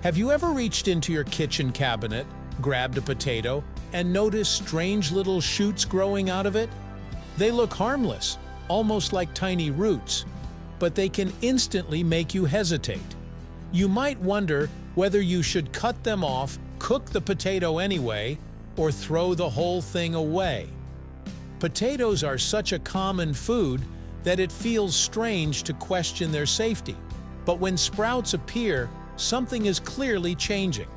Have you ever reached into your kitchen cabinet, grabbed a potato, and noticed strange little shoots growing out of it? They look harmless, almost like tiny roots, but they can instantly make you hesitate. You might wonder whether you should cut them off, cook the potato anyway, or throw the whole thing away. Potatoes are such a common food that it feels strange to question their safety. But when sprouts appear, something is clearly changing.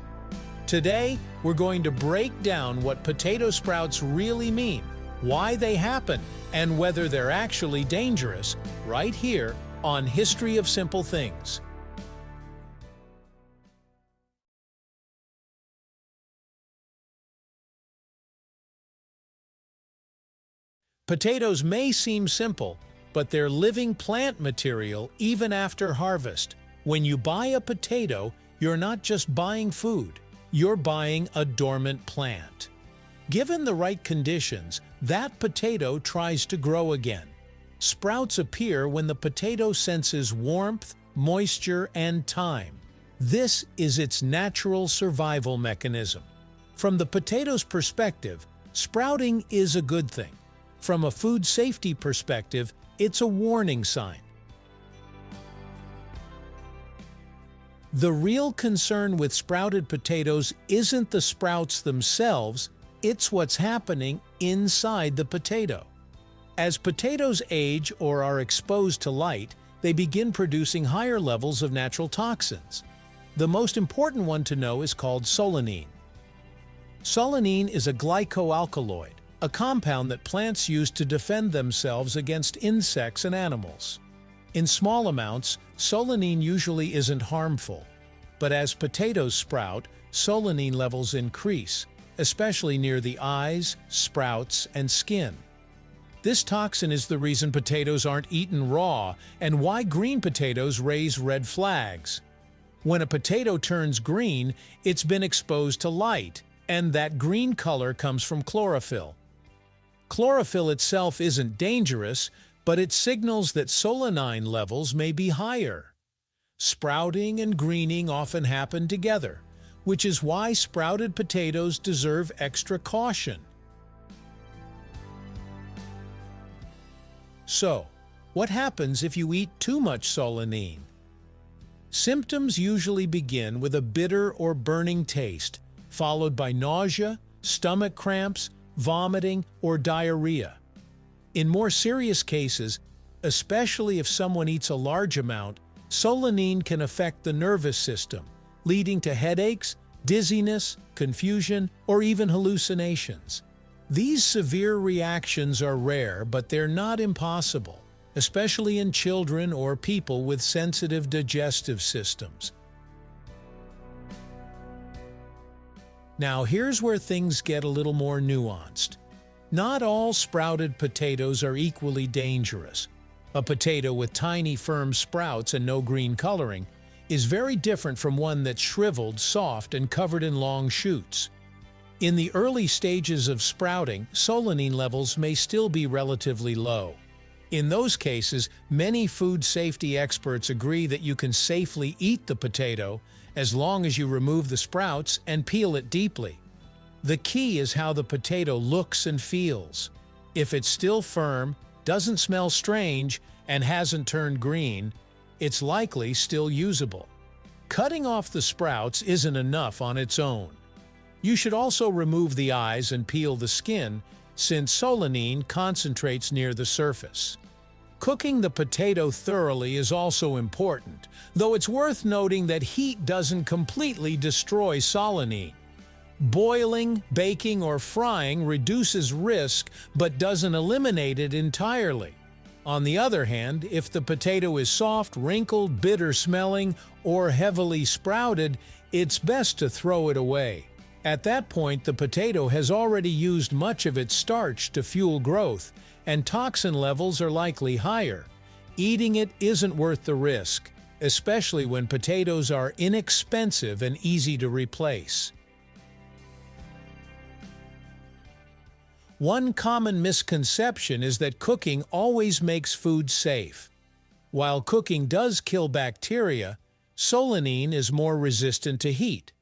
Today, we're going to break down what potato sprouts really mean, why they happen, and whether they're actually dangerous, right here on History of Simple Things. Potatoes may seem simple, but they're living plant material even after harvest. When you buy a potato, you're not just buying food, you're buying a dormant plant. Given the right conditions, that potato tries to grow again. Sprouts appear when the potato senses warmth, moisture, and time. This is its natural survival mechanism. From the potato's perspective, sprouting is a good thing. From a food safety perspective, it's a warning sign. The real concern with sprouted potatoes isn't the sprouts themselves, it's what's happening inside the potato. As potatoes age or are exposed to light, they begin producing higher levels of natural toxins. The most important one to know is called solanine. Solanine is a glycoalkaloid, a compound that plants use to defend themselves against insects and animals. In small amounts, solanine usually isn't harmful, but as potatoes sprout, solanine levels increase, especially near the eyes, sprouts, and skin. This toxin is the reason potatoes aren't eaten raw and why green potatoes raise red flags. When a potato turns green, it's been exposed to light, and that green color comes from chlorophyll. Chlorophyll itself isn't dangerous, but it signals that solanine levels may be higher. Sprouting and greening often happen together, which is why sprouted potatoes deserve extra caution. So, what happens if you eat too much solanine? Symptoms usually begin with a bitter or burning taste, followed by nausea, stomach cramps, vomiting, or diarrhea. In more serious cases, especially if someone eats a large amount, solanine can affect the nervous system, leading to headaches, dizziness, confusion, or even hallucinations. These severe reactions are rare, but they're not impossible, especially in children or people with sensitive digestive systems. Now here's where things get a little more nuanced. Not all sprouted potatoes are equally dangerous. A potato with tiny firm sprouts and no green coloring is very different from one that's shriveled, soft, and covered in long shoots. In the early stages of sprouting, solanine levels may still be relatively low. In those cases, many food safety experts agree that you can safely eat the potato as long as you remove the sprouts and peel it deeply. The key is how the potato looks and feels. If it's still firm, doesn't smell strange, and hasn't turned green, it's likely still usable. Cutting off the sprouts isn't enough on its own. You should also remove the eyes and peel the skin, since solanine concentrates near the surface. Cooking the potato thoroughly is also important, though it's worth noting that heat doesn't completely destroy solanine. Boiling, baking, or frying reduces risk but doesn't eliminate it entirely. On the other hand, if the potato is soft, wrinkled, bitter-smelling, or heavily sprouted, it's best to throw it away. At that point, the potato has already used much of its starch to fuel growth, and toxin levels are likely higher. Eating it isn't worth the risk, especially when potatoes are inexpensive and easy to replace. One common misconception is that cooking always makes food safe. While cooking does kill bacteria, Solanine is more resistant to heat.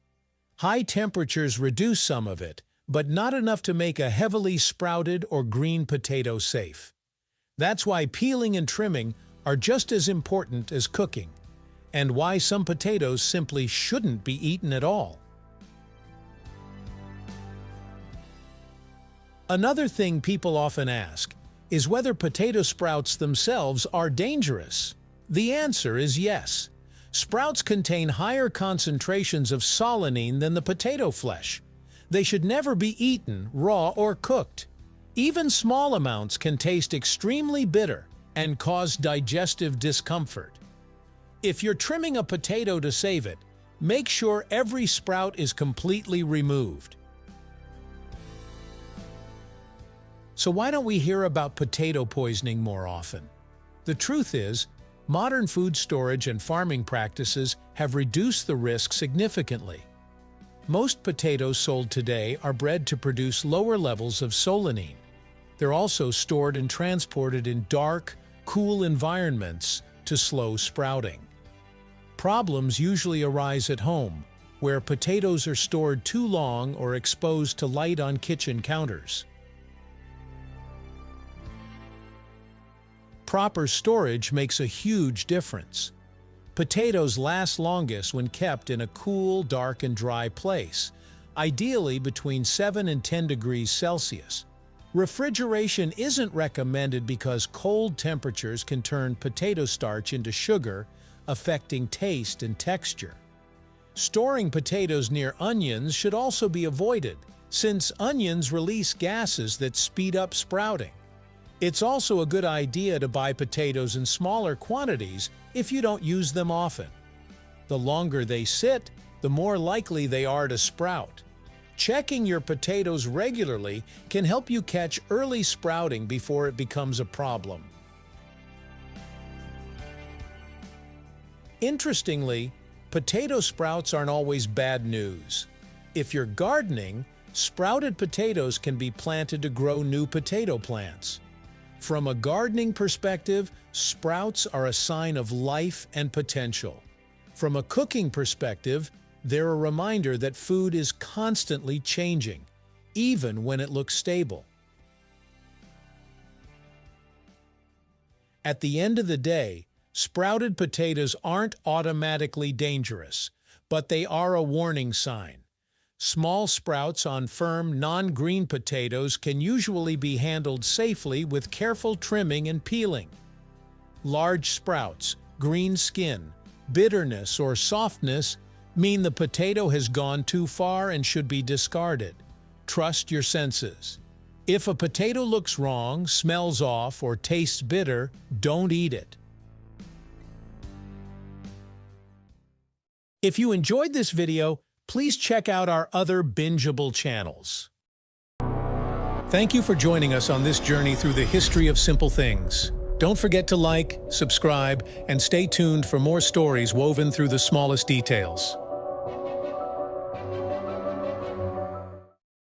High temperatures reduce some of it, but not enough to make a heavily sprouted or green potato safe. That's why peeling and trimming are just as important as cooking, and why some potatoes simply shouldn't be eaten at all. Another thing people often ask is whether potato sprouts themselves are dangerous. The answer is yes. Sprouts contain higher concentrations of solanine than the potato flesh. They should never be eaten raw or cooked. Even small amounts can taste extremely bitter and cause digestive discomfort. If you're trimming a potato to save it, make sure every sprout is completely removed. So why don't we hear about potato poisoning more often? The truth is, modern food storage and farming practices have reduced the risk significantly. Most potatoes sold today are bred to produce lower levels of solanine. They're also stored and transported in dark, cool environments to slow sprouting. Problems usually arise at home, where potatoes are stored too long or exposed to light on kitchen counters. Proper storage makes a huge difference. Potatoes last longest when kept in a cool, dark, and dry place, ideally between 7 and 10 degrees Celsius. Refrigeration isn't recommended because cold temperatures can turn potato starch into sugar, affecting taste and texture. Storing potatoes near onions should also be avoided, since onions release gases that speed up sprouting. It's also a good idea to buy potatoes in smaller quantities if you don't use them often. The longer they sit, the more likely they are to sprout. Checking your potatoes regularly can help you catch early sprouting before it becomes a problem. Interestingly, potato sprouts aren't always bad news. If you're gardening, sprouted potatoes can be planted to grow new potato plants. From a gardening perspective, sprouts are a sign of life and potential. From a cooking perspective, they're a reminder that food is constantly changing, even when it looks stable. At the end of the day, sprouted potatoes aren't automatically dangerous, but they are a warning sign. Small sprouts on firm, non-green potatoes can usually be handled safely with careful trimming and peeling. Large sprouts, green skin, bitterness, or softness mean the potato has gone too far and should be discarded. Trust your senses. If a potato looks wrong, smells off, or tastes bitter, don't eat it. If you enjoyed this video, please check out our other bingeable channels. Thank you for joining us on this journey through the history of simple things. Don't forget to like, subscribe, and stay tuned for more stories woven through the smallest details.